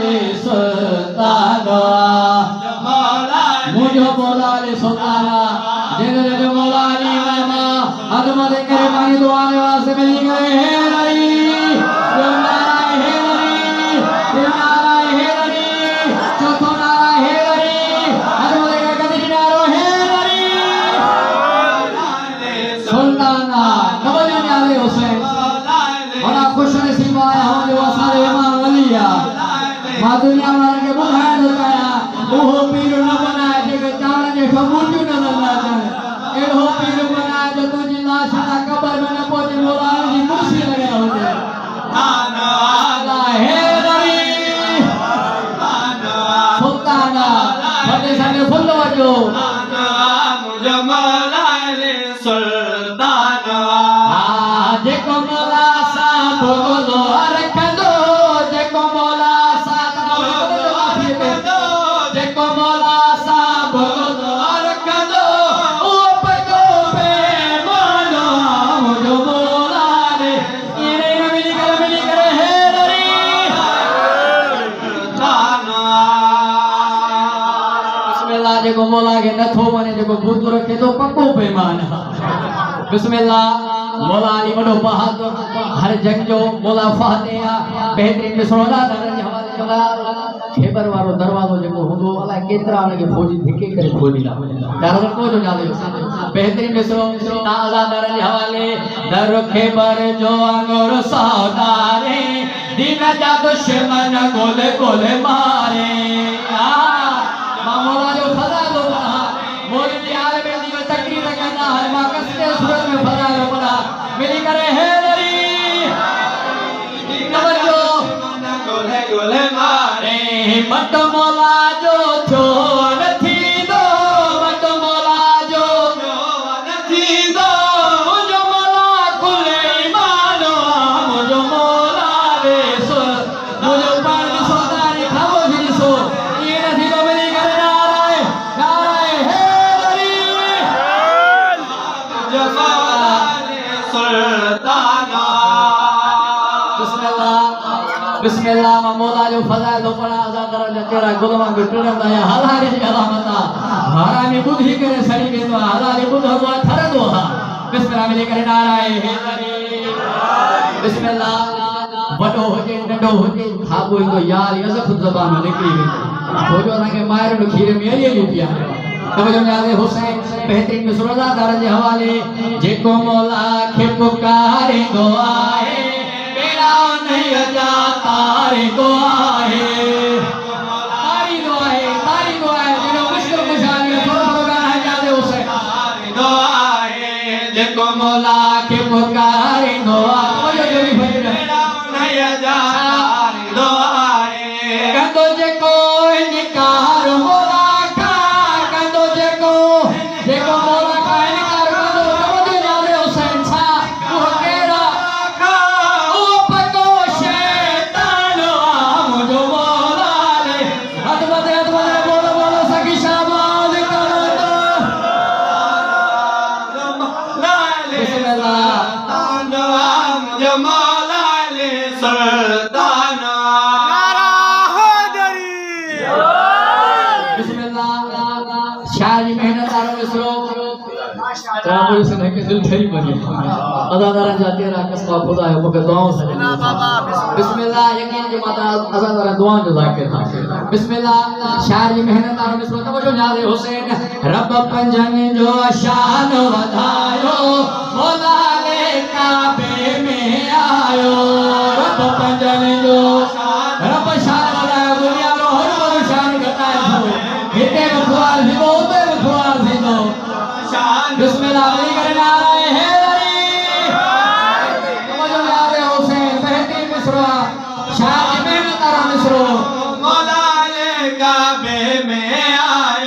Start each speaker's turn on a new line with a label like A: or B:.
A: ले सुल्ताना मुझे मौला ले सुल्ताना जिन्होंने मौला ली मामा अदमत करे पानी दुआने वास्ते मिली गए हैं नरी नाराय है नरी चौथो नाराय है नरी अदमत करे कदी नारो है नरी सुल्ताना नवाज न्याले हुसैन बड़ा खुश नसीब आया हमारे वसाले इमाम वलिया मां दुनिया वाले के बुखार लगाया वो पीर न बनाया जे चावल जे ठमूजू न लगाया एहो पीर बनाया जो तुझी लाश ना कब्र में न पहुंचे मौला की कुर्सी लगे होते आना है नरी सुल्ताना बड़े सारे फुल वजो
B: मुझे मौला ले सुल्ताना
A: जे को मौला सा बोलो रख दो जे को मौला सा जे को मौला सा बोलो रख दो ओ पको पे मानो मुझे मौला रे ये मिली करे है नरी बिस्मिल्लाह जे को मौला के नथो माने जे को भूत रखे तो पको पे माना बिस्मिल्लाह मौला अली वडो बहादुर हर जंग जो मौला फातिहा बेहतरीन में सुणा दरन जे हवाले कला खेबर वारो दरवाजो जेको हुंदो अला केतरा उनके फौजी धिके करे खोलीला दरवाजो को जो नाले बेहतरीन में सुणो आला दरन जे हवाले दर खेबर जो अंगुर सौदारे दिन जा दुश्मन गोले गोले मारे मौला जो फजा दो मोरी यार में दी तकरीर करना है मां कसते सूरत में फजा दो बड़ा मिली करे है नरी नवजो
B: गोले गोले मारे
A: मत मौला जो छो नथी दो मत मौला जो
B: नथी दो
A: मुझो मौला कुले ईमानो मुझो मौला रे सो मुझो पान सोदारी खाओ जी सो ये नथी दो मिली करे नाराय है नरी
B: मुझे मौला ले सुल्ताना
A: बिस्मिल्लाह मौला जो फजा दो पड़ा आजा दरजा तेरा गुलाम के टुरंदा या हलारी जी अलामता हारानी बुद्धि करे सड़ी वेंदो हलारी बुध हो थरदो हा बिस्मिल्लाह मिली करे नाराय हे नरी बिस्मिल्लाह वडो होजे नंडो होजे खाबो तो यार ये सब ज़बान में निकली वेंदो छोजो ना के मायर नो खीर में ये पिया तवजो न्याज़े हुसैन बेहतरीन में सुरदा दर जे हवाले जेको मौला के पुकारे दो आए बेड़ा नहीं जाता रे को आए तारी दो आए जिनो मुश्किल कुशाल में थोड़ा गाना न्याज़े हुसैन
B: दो आए
A: जेको मौला के पुकारे दो आए जो भी भजन
B: नहीं जाता दो आए
A: कंदो जेको इनकार मौला का कंदो जेको मौला का इनकार कंदो तवजो न्याज़े हुसैन छा वो केड़ा ओ पको शैतान मुझो मौला ले अदमत बोलो सखी शाबाश करो
B: मुझे मौला ले सुल्ताना
A: शाह जी मेहनत आरो इसरो ताबो से नहीं के दिल ठरी बनी अदादारा जाते रा कसबा खुदा है मगर दुआओं से बिस्मिल्लाह यकीन के माता अदादारा दुआ जो जाकिर था बिस्मिल्लाह शाह जी मेहनत आरो इसरो तवजो न्याज़े हुसैन रब पंजन जो शान वधायो मौला ने काबे में आयो रब पंजन जो रब शान वधायो दुनिया रो हर हर शान घटायो हिते खुआल हितो उते खुआल हितो बिस्मिल्लाह अली करे नाराय है नरी तवजो न्याज़े हुसैन बेहतरीन मिसरा शाह जी मेहनत आरा मिसरो
B: मौला ले काबे में आए